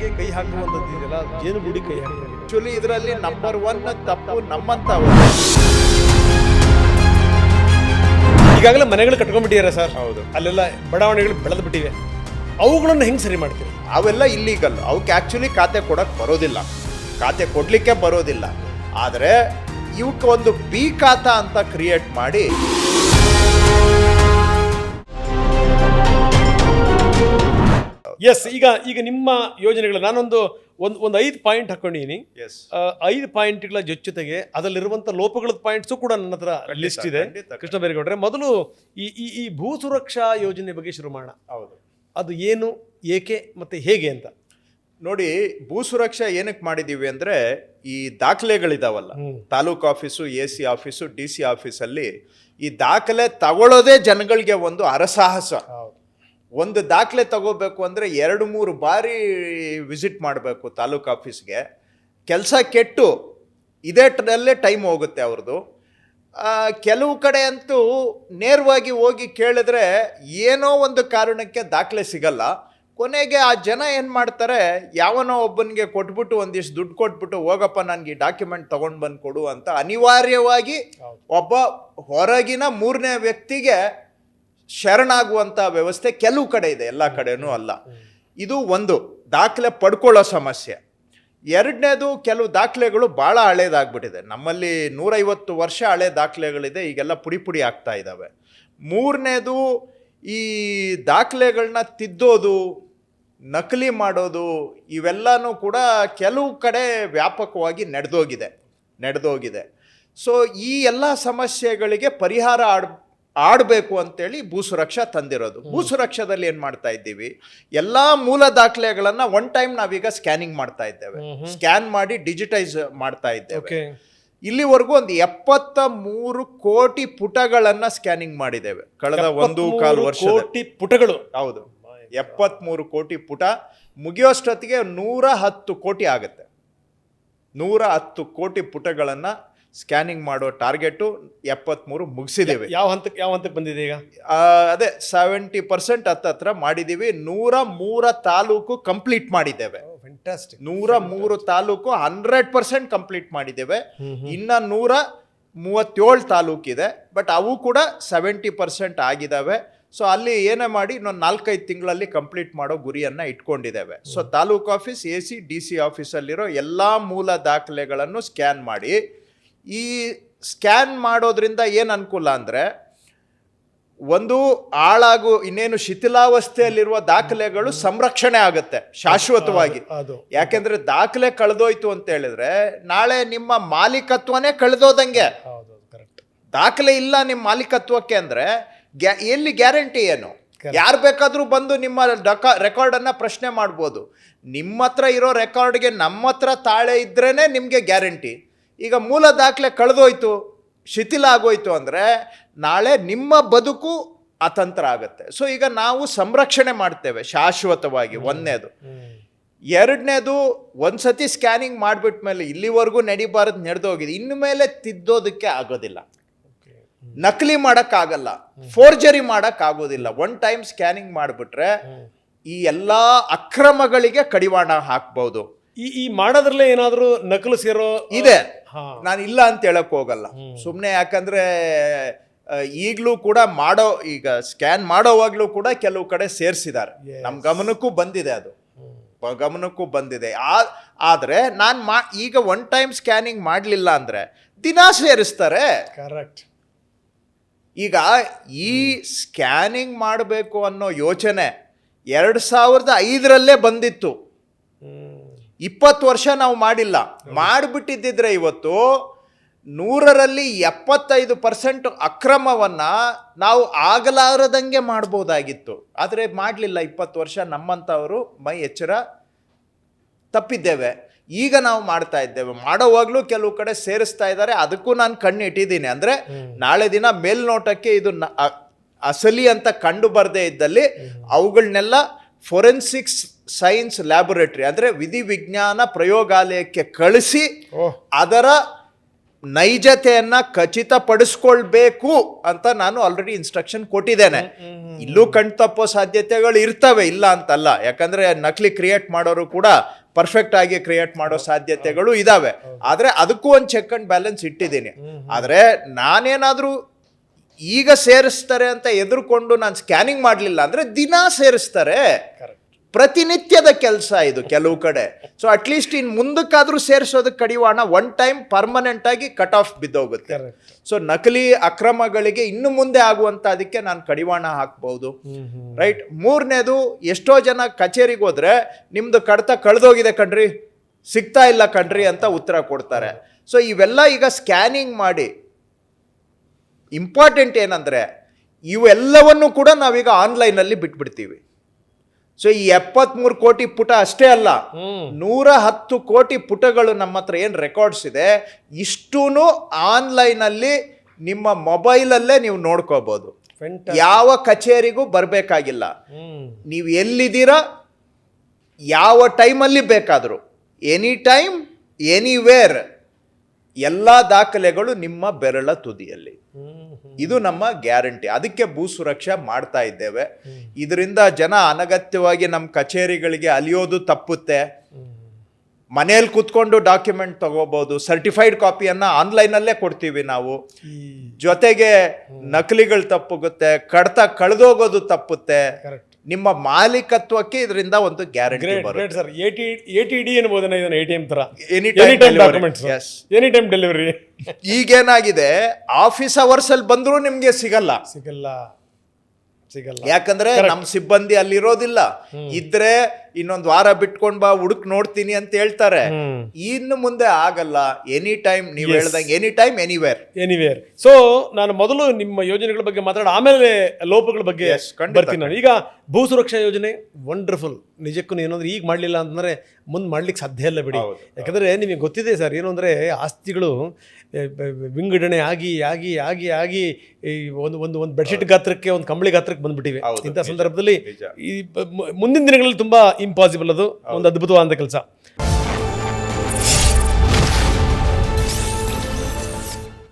ಕಾನೂನಿಗೆ ಕೈ ಹಾಕುವಂಥದ್ದು ಇದೆಯಲ್ಲ, ಜೇನುಗೂಡಿ ಕೈ ಹಾಕುವುದು. ಆಕ್ಚುಲಿ ಇದರಲ್ಲಿ ನಂಬರ್ 1 ತಪ್ಪು ನಮ್ಮಂತ ಈಗಾಗಲೇ ಮನೆಗಳು ಕಟ್ಕೊಂಡ್ಬಿಟ್ಟಿದ್ದಾರೆ ಸರ್. ಹೌದು, ಅಲ್ಲೆಲ್ಲ ಬಡಾವಣೆಗಳು ಬೆಳೆದು ಬಿಟ್ಟಿವೆ. ಅವುಗಳನ್ನು ಹೆಂಗೆ ಸರಿ ಮಾಡ್ತೀರಿ? ಅವೆಲ್ಲ ಇಲ್ಲೀಗಲ್. ಅವಕ್ಕೆ ಆಕ್ಚುಲಿ ಖಾತೆ ಕೊಡಕ್ಕೆ ಬರೋದಿಲ್ಲ, ಖಾತೆ ಕೊಡ್ಲಿಕ್ಕೆ ಬರೋದಿಲ್ಲ. ಆದರೆ ಇವಕ್ಕೆ ಒಂದು ಬಿ ಖಾತಾ ಅಂತ ಕ್ರಿಯೇಟ್ ಮಾಡಿ ಎಸ್, ಈಗ ನಿಮ್ಮ ಯೋಜನೆಗಳು ನಾನೊಂದು ಒಂದು 5 ಪಾಯಿಂಟ್ ಹಾಕೊಂಡಿದ್ದೀನಿ. 5 ಪಾಯಿಂಟ್ಗಳ ಜೊತೆಗೆ ಅದರಲ್ಲಿರುವಂಥ ಲೋಪಗಳ ಪಾಯಿಂಟ್ಸು ಕೂಡ ನನ್ನ ಹತ್ರ ಲಿಸ್ಟ್ ಇದೆ. ಕೃಷ್ಣ ಬೈರೇಗೌಡರೆ, ಮೊದಲು ಈ ಭೂ ಸುರಕ್ಷಾ ಯೋಜನೆ ಬಗ್ಗೆ ಶುರು ಮಾಡೋಣ. ಹೌದು, ಅದು ಏನು, ಏಕೆ ಮತ್ತು ಹೇಗೆ ಅಂತ ನೋಡಿ. ಭೂ ಸುರಕ್ಷಾ ಏನಕ್ಕೆ ಮಾಡಿದ್ದೀವಿ ಅಂದರೆ, ಈ ದಾಖಲೆಗಳಿದಾವಲ್ಲ, taluk office, AC office, DC ಆಫೀಸಲ್ಲಿ ಈ ದಾಖಲೆ ತಗೊಳ್ಳೋದೇ ಜನಗಳಿಗೆ ಒಂದು ಅರಸಾಹಸ. ಒಂದು ದಾಖಲೆ ತಗೋಬೇಕು ಅಂದರೆ 2-3 ಬಾರಿ ವಿಸಿಟ್ ಮಾಡಬೇಕು ತಾಲೂಕು ಆಫೀಸ್ಗೆ. ಕೆಲಸ ಕೆಟ್ಟು ಇದೇ ಟೈಮ್ ಹೋಗುತ್ತೆ ಅವ್ರದ್ದು. ಕೆಲವು ಕಡೆ ಅಂತೂ ನೇರವಾಗಿ ಹೋಗಿ ಕೇಳಿದ್ರೆ ಏನೋ ಒಂದು ಕಾರಣಕ್ಕೆ ದಾಖಲೆ ಸಿಗಲ್ಲ. ಕೊನೆಗೆ ಆ ಜನ ಏನು ಮಾಡ್ತಾರೆ, ಯಾವನೋ ಒಬ್ಬನಿಗೆ ಕೊಟ್ಬಿಟ್ಟು ಒಂದಿಷ್ಟು ದುಡ್ಡು ಕೊಟ್ಬಿಟ್ಟು, ಹೋಗಪ್ಪ ನನಗೆ ಈ ಡಾಕ್ಯುಮೆಂಟ್ ತೊಗೊಂಡು ಬಂದು ಕೊಡು ಅಂತ ಅನಿವಾರ್ಯವಾಗಿ ಒಬ್ಬ ಹೊರಗಿನ 3ನೇ ವ್ಯಕ್ತಿಗೆ ಶರಣಾಗುವಂಥ ವ್ಯವಸ್ಥೆ ಕೆಲವು ಕಡೆ ಇದೆ, ಎಲ್ಲ ಕಡೆನೂ ಅಲ್ಲ. ಇದು ಒಂದು ದಾಖಲೆ ಪಡ್ಕೊಳ್ಳೋ ಸಮಸ್ಯೆ. ಎರಡನೇದು, ಕೆಲವು ದಾಖಲೆಗಳು ಭಾಳ ಹಳೇದಾಗ್ಬಿಟ್ಟಿದೆ. ನಮ್ಮಲ್ಲಿ 150 ವರ್ಷ ಹಳೆ ದಾಖಲೆಗಳಿದೆ, ಈಗೆಲ್ಲ ಪುಡಿ ಆಗ್ತಾ ಇದ್ದಾವೆ. ಮೂರನೇದು, ಈ ದಾಖಲೆಗಳನ್ನ ತಿದ್ದೋದು, ನಕಲಿ ಮಾಡೋದು, ಇವೆಲ್ಲನೂ ಕೂಡ ಕೆಲವು ಕಡೆ ವ್ಯಾಪಕವಾಗಿ ನಡೆದೋಗಿದೆ. ಸೊ ಈ ಎಲ್ಲ ಸಮಸ್ಯೆಗಳಿಗೆ ಪರಿಹಾರ ಆಡಬೇಕು ಅಂತೇಳಿ ಭೂ ಸುರಕ್ಷಾ ತಂದಿರೋದು. ಭೂ ಸುರಕ್ಷಾದಲ್ಲಿ ಏನು ಮಾಡ್ತಾ ಇದ್ದೀವಿ, ಎಲ್ಲ ಮೂಲ ದಾಖಲೆಗಳನ್ನು ಒನ್ ಟೈಮ್ ನಾವೀಗ ಸ್ಕ್ಯಾನಿಂಗ್ ಮಾಡ್ತಾ ಇದ್ದೇವೆ. ಸ್ಕ್ಯಾನ್ ಮಾಡಿ ಡಿಜಿಟೈಸ್ ಮಾಡ್ತಾ ಇದ್ದೇವೆ. ಇಲ್ಲಿವರೆಗೂ ಒಂದು 73 ಕೋಟಿ ಪುಟಗಳನ್ನು ಸ್ಕ್ಯಾನಿಂಗ್ ಮಾಡಿದ್ದೇವೆ ಕಳೆದ 1.25 ವರ್ಷ. ಪುಟಗಳು, ಹೌದು, 73 ಕೋಟಿ ಪುಟ. ಮುಗಿಯೋಷ್ಟೊತ್ತಿಗೆ 110 ಕೋಟಿ ಆಗುತ್ತೆ. 110 ಕೋಟಿ ಪುಟಗಳನ್ನು ಸ್ಕ್ಯಾನಿಂಗ್ ಮಾಡೋ ಟಾರ್ಗೆಟು 73 ಮುಗಿಸಿದ್ದೇವೆ. ಯಾವ ಹಂತಕ್ಕೆ ಬಂದಿದೆ ಈಗ? ಅದೇ 70% ಹತ್ತತ್ರ ಮಾಡಿದ್ದೀವಿ. 103 ತಾಲೂಕು ಕಂಪ್ಲೀಟ್ ಮಾಡಿದ್ದೇವೆ. 103 ತಾಲೂಕು 100% ಕಂಪ್ಲೀಟ್ ಮಾಡಿದ್ದೇವೆ. ಇನ್ನ 137 ತಾಲೂಕಿದೆ, ಬಟ್ ಅವು ಕೂಡ 70% ಆಗಿದ್ದಾವೆ. ಸೊ ಅಲ್ಲಿ ಏನೇ ಮಾಡಿ ಇನ್ನೊಂದು 4-5 ತಿಂಗಳಲ್ಲಿ ಕಂಪ್ಲೀಟ್ ಮಾಡೋ ಗುರಿಯನ್ನು ಇಟ್ಕೊಂಡಿದ್ದೇವೆ. So taluk office, AC, DC ಆಫೀಸಲ್ಲಿರೋ ಎಲ್ಲ ಮೂಲ ದಾಖಲೆಗಳನ್ನು ಸ್ಕ್ಯಾನ್ ಮಾಡಿ, ಈ ಸ್ಕ್ಯಾನ್ ಮಾಡೋದ್ರಿಂದ ಏನು ಅನುಕೂಲ ಅಂದರೆ, ಒಂದು ಇನ್ನೇನು ಶಿಥಿಲಾವಸ್ಥೆಯಲ್ಲಿರುವ ದಾಖಲೆಗಳು ಸಂರಕ್ಷಣೆ ಆಗುತ್ತೆ ಶಾಶ್ವತವಾಗಿ. ಯಾಕೆಂದ್ರೆ ದಾಖಲೆ ಕಳೆದೋಯ್ತು ಅಂತ ಹೇಳಿದ್ರೆ ನಾಳೆ ನಿಮ್ಮ ಮಾಲೀಕತ್ವನೇ ಕಳೆದೋದಂಗೆ. ದಾಖಲೆ ಇಲ್ಲ ನಿಮ್ಮ ಮಾಲೀಕತ್ವಕ್ಕೆ ಅಂದ್ರೆ ಎಲ್ಲಿ ಗ್ಯಾರಂಟಿ ಏನು? ಯಾರು ಬೇಕಾದ್ರೂ ಬಂದು ನಿಮ್ಮ ರೆಕಾರ್ಡನ್ನು ಪ್ರಶ್ನೆ ಮಾಡ್ಬೋದು. ನಿಮ್ಮ ಹತ್ರ ಇರೋ ರೆಕಾರ್ಡ್ಗೆ ನಮ್ಮ ಹತ್ರ ತಾಳೆ ಇದ್ರೇನೆ ನಿಮಗೆ ಗ್ಯಾರಂಟಿ. ಈಗ ಮೂಲ ದಾಖಲೆ ಕಳೆದೋಯ್ತು, ಶಿಥಿಲ ಆಗೋಯ್ತು ಅಂದರೆ ನಾಳೆ ನಿಮ್ಮ ಬದುಕು ಅತಂತ್ರ ಆಗುತ್ತೆ. ಸೊ ಈಗ ನಾವು ಸಂರಕ್ಷಣೆ ಮಾಡ್ತೇವೆ ಶಾಶ್ವತವಾಗಿ, ಒಂದನೇದು. ಎರಡನೇದು, ಒಂದ್ಸತಿ ಸ್ಕ್ಯಾನಿಂಗ್ ಮಾಡಿಬಿಟ್ಮೇಲೆ ಇಲ್ಲಿವರೆಗೂ ನಡೆದೋಗಿದೆ, ಇನ್ನು ಮೇಲೆ ತಿದ್ದೋದಕ್ಕೆ ಆಗೋದಿಲ್ಲ, ನಕಲಿ ಮಾಡೋಕ್ಕಾಗಲ್ಲ, ಫೋರ್ಜರಿ ಮಾಡೋಕ್ಕಾಗೋದಿಲ್ಲ. ಒನ್ ಟೈಮ್ ಸ್ಕ್ಯಾನಿಂಗ್ ಮಾಡಿಬಿಟ್ರೆ ಈ ಎಲ್ಲ ಅಕ್ರಮಗಳಿಗೆ ಕಡಿವಾಣ ಹಾಕ್ಬೋದು. ಈ ಮಾಡೋದ್ರಲ್ಲೇ ಏನಾದರೂ ನಕಲು ಸೇರೋ ಇದೆ, ನಾನು ಇಲ್ಲ ಅಂತ ಹೇಳಕ್ ಹೋಗಲ್ಲ ಸುಮ್ಮನೆ. ಯಾಕಂದ್ರೆ ಈಗಲೂ ಕೂಡ ಈಗ ಸ್ಕ್ಯಾನ್ ಮಾಡೋವಾಗ್ಲೂ ಕೂಡ ಕೆಲವು ಕಡೆ ಸೇರಿಸಿದ್ದಾರೆ. ನಮ್ಮ ಗಮನಕ್ಕೂ ಬಂದಿದೆ. ಆದರೆ ನಾನು ಈಗ ಒನ್ ಟೈಮ್ ಸ್ಕ್ಯಾನಿಂಗ್ ಮಾಡಲಿಲ್ಲ ಅಂದರೆ ದಿನ ಸೇರಿಸ್ತಾರೆ. ಕರೆಕ್ಟ್. ಈಗ ಈ ಸ್ಕ್ಯಾನಿಂಗ್ ಮಾಡಬೇಕು ಅನ್ನೋ ಯೋಚನೆ 2005ರಲ್ಲೇ ಬಂದಿತ್ತು. 20 ವರ್ಷ ನಾವು ಮಾಡಿಲ್ಲ. ಮಾಡಿಬಿಟ್ಟಿದ್ದಿದ್ರೆ ಇವತ್ತು 100ರಲ್ಲಿ 75% ಅಕ್ರಮವನ್ನು ನಾವು ಆಗಲಾರದಂಗೆ ಮಾಡ್ಬೋದಾಗಿತ್ತು. ಆದರೆ ಮಾಡಲಿಲ್ಲ 20 ವರ್ಷ. ನಮ್ಮಂಥವರು ಮೈ ಎಚ್ಚರ ತಪ್ಪಿದ್ದೇವೆ. ಈಗ ನಾವು ಮಾಡ್ತಾ ಇದ್ದೇವೆ. ಮಾಡೋವಾಗಲೂ ಕೆಲವು ಕಡೆ ಸೇರಿಸ್ತಾ ಇದ್ದಾರೆ. ಅದಕ್ಕೂ ನಾನು ಕಣ್ಣು ಇಟ್ಟಿದ್ದೀನಿ. ಅಂದರೆ ನಾಳೆ ದಿನ ಮೇಲ್ನೋಟಕ್ಕೆ ಇದು ಅಸಲಿ ಅಂತ ಕಂಡು ಬರದೇ ಇದ್ದಲ್ಲಿ ಅವುಗಳನ್ನೆಲ್ಲ ಫೊರೆನ್ಸಿಕ್ಸ್ ಸೈನ್ಸ್ ಲ್ಯಾಬೊರೇಟರಿ ಅಂದರೆ ವಿಧಿವಿಜ್ಞಾನ ಪ್ರಯೋಗಾಲಯಕ್ಕೆ ಕಳಿಸಿ ಅದರ ನೈಜತೆಯನ್ನ ಖಚಿತಪಡಿಸ್ಕೊಳ್ಬೇಕು ಅಂತ ನಾನು ಆಲ್ರೆಡಿ ಇನ್ಸ್ಟ್ರಕ್ಷನ್ ಕೊಟ್ಟಿದ್ದೇನೆ. ಇಲ್ಲೂ ಕಣ್ತಪ್ಪೋ ಸಾಧ್ಯತೆಗಳು ಇರ್ತವೆ, ಇಲ್ಲ ಅಂತಲ್ಲ. ಯಾಕಂದ್ರೆ ನಕಲಿ ಕ್ರಿಯೇಟ್ ಮಾಡೋರು ಕೂಡ ಪರ್ಫೆಕ್ಟ್ ಆಗಿ ಕ್ರಿಯೇಟ್ ಮಾಡೋ ಸಾಧ್ಯತೆಗಳು ಇದಾವೆ. ಆದ್ರೆ ಅದಕ್ಕೂ ಒಂದು ಚೆಕ್ ಅಂಡ್ ಬ್ಯಾಲೆನ್ಸ್ ಇಟ್ಟಿದ್ದೀನಿ. ಆದ್ರೆ ನಾನೇನಾದ್ರೂ ಈಗ ಸೇರಿಸ್ತಾರೆ ಅಂತ ಎದುರುಕೊಂಡು ನಾನು ಸ್ಕ್ಯಾನಿಂಗ್ ಮಾಡಲಿಲ್ಲ ಅಂದ್ರೆ ದಿನ ಸೇರಿಸ್ತಾರೆ. ಪ್ರತಿನಿತ್ಯದ ಕೆಲಸ ಇದು ಕೆಲವು ಕಡೆ. ಸೊ ಅಟ್ಲೀಸ್ಟ್ ಇನ್ ಮುಂದಕ್ಕಾದ್ರೂ ಸೇರಿಸೋದಕ್ಕೆ ಕಡಿವಾಣ ಒನ್ ಟೈಮ್ ಪರ್ಮನೆಂಟ್ ಆಗಿ ಕಟ್ ಆಫ್ ಬಿದ್ದೋಗುತ್ತೆ. ಸೊ ನಕಲಿ ಅಕ್ರಮಗಳಿಗೆ ಇನ್ನು ಮುಂದೆ ಆಗುವಂತ ಅದಕ್ಕೆ ನಾನು ಕಡಿವಾಣ ಹಾಕ್ಬಹುದು. ರೈಟ್. ಮೂರನೇದು, ಎಷ್ಟೋ ಜನ ಕಚೇರಿಗೆ ಹೋದ್ರೆ ನಿಮ್ದು ಕಡತ ಕಳೆದೋಗಿದೆ ಕಣ್ರಿ, ಸಿಗ್ತಾ ಇಲ್ಲ ಕಣ್ರಿ ಅಂತ ಉತ್ತರ ಕೊಡ್ತಾರೆ. ಸೊ ಇವೆಲ್ಲ ಈಗ ಸ್ಕ್ಯಾನಿಂಗ್ ಮಾಡಿ, ಇಂಪಾರ್ಟೆಂಟ್ ಏನಂದ್ರೆ ಇವೆಲ್ಲವನ್ನು ಕೂಡ ನಾವೀಗ ಆನ್ಲೈನಲ್ಲಿ ಬಿಟ್ಬಿಡ್ತೀವಿ. ಸೊ ಈ 73 ಕೋಟಿ ಪುಟ ಅಷ್ಟೇ ಅಲ್ಲ, 110 ಕೋಟಿ ಪುಟಗಳು ನಮ್ಮ ಹತ್ರ ಏನು ರೆಕಾರ್ಡ್ಸ್ ಇದೆ, ಇಷ್ಟೂ ಆನ್ಲೈನಲ್ಲಿ ನಿಮ್ಮ ಮೊಬೈಲಲ್ಲೇ ನೀವು ನೋಡ್ಕೋಬಹುದು. ಯಾವ ಕಚೇರಿಗೂ ಬರಬೇಕಾಗಿಲ್ಲ. ನೀವು ಎಲ್ಲಿದ್ದೀರಾ, ಯಾವ ಟೈಮಲ್ಲಿ ಬೇಕಾದರೂ, ಎನಿ ಟೈಮ್ ಎನಿವೇರ್, ಎಲ್ಲ ದಾಖಲೆಗಳು ನಿಮ್ಮ ಬೆರಳ ತುದಿಯಲ್ಲಿ. ಇದು ನಮ್ಮ ಗ್ಯಾರಂಟಿ. ಅದಕ್ಕೆ ಭೂ ಸುರಕ್ಷಾ ಮಾಡ್ತಾ ಇದ್ದೇವೆ. ಇದರಿಂದ ಜನ ಅನಗತ್ಯವಾಗಿ ನಮ್ಮ ಕಚೇರಿಗಳಿಗೆ ಅಲಿಯೋದು ತಪ್ಪುತ್ತೆ. ಮನೆಯಲ್ಲಿ ಕೂತ್ಕೊಂಡು ಡಾಕ್ಯುಮೆಂಟ್ ತಗೋಬಹುದು. ಸರ್ಟಿಫೈಡ್ ಕಾಪಿಯನ್ನ ಆನ್ಲೈನಲ್ಲೇ ಕೊಡ್ತೀವಿ ನಾವು. ಜೊತೆಗೆ ನಕಲಿಗಳು ತಪ್ಪುಗುತ್ತೆ, ಕಡತ ಕಳೆದೋಗೋದು ತಪ್ಪುತ್ತೆ. ನಿಮ್ಮ ಮಾಲೀಕತ್ವಕ್ಕೆ ಇದರಿಂದ ಒಂದು ಗ್ಯಾರಂಟಿ ಬರುತ್ತೆ. ಸರ್, ATD ಎನ್ಬೋದನ್ನ ಇದನ್ನ ATM ತರ any time documents, any time delivery. ಈಗೇನಾಗಿದೆ, ಆಫೀಸ್ ಅವರ್ಸ್ ಅಲ್ಲಿ ಬಂದರೂ ನಿಮ್ಗೆ ಸಿಗಲ್ಲ. ಯಾಕಂದ್ರೆ ನಮ್ಮ ಸಿಬ್ಬಂದಿ ಅಲ್ಲಿರೋದಿಲ್ಲ. ಇದ್ರೆ ಇನ್ನೊಂದು ವಾರ ಬಿಟ್ಕೊಂಡ್ ಬಾ, ಹುಡುಕ್ ನೋಡ್ತೀನಿ ಅಂತ ಹೇಳ್ತಾರೆ. ಇನ್ನು ಮುಂದೆ ಆಗಲ್ಲ. ಎನಿ ಟೈಮ್, ನೀವು ಹೇಳ್ದಂಗೆ ಎನಿ ಟೈಮ್ ಎನಿವೇರ್. ಸೊ ನಾನು ಮೊದಲು ನಿಮ್ಮ ಯೋಜನೆಗಳ ಬಗ್ಗೆ ಮಾತಾಡ, ಆಮೇಲೆ ಲೋಪಗಳ ಬಗ್ಗೆ ಬರ್ತೀನಿ ನಾನು. ಈಗ ಭೂ ಸುರಕ್ಷಾ ಯೋಜನೆ ವಂಡರ್ಫುಲ್. ನಿಜಕ್ಕೂ ಏನಂದ್ರೆ ಈಗ ಮಾಡ್ಲಿಲ್ಲ ಅಂತಂದ್ರೆ ಮುಂದೆ ಮಾಡ್ಲಿಕ್ಕೆ ಸಾಧ್ಯ ಇಲ್ಲ ಬಿಡಿ. ಯಾಕಂದ್ರೆ ನಿಮಗೆ ಗೊತ್ತಿದೆ ಸರ್, ಏನು ಅಂದ್ರೆ ಆಸ್ತಿಗಳು ವಿಂಗಡಣೆ ಆಗಿ ಆಗಿ ಆಗಿ ಆಗಿ ಒಂದು ಬೆಡ್ಶೀಟ್ ಗಾತ್ರಕ್ಕೆ, ಒಂದು ಕಂಬಳಿ ಗಾತ್ರಕ್ಕೆ ಬಂದ್ಬಿಟ್ಟಿವೆ. ಇಂಥ ಸಂದರ್ಭದಲ್ಲಿ ಈ ಮುಂದಿನ ದಿನಗಳಲ್ಲಿ ತುಂಬಾ ಇಂಪಾಸಿಬಲ್, ಅದು ಒಂದು ಅದ್ಭುತವಾದ ಕೆಲಸ.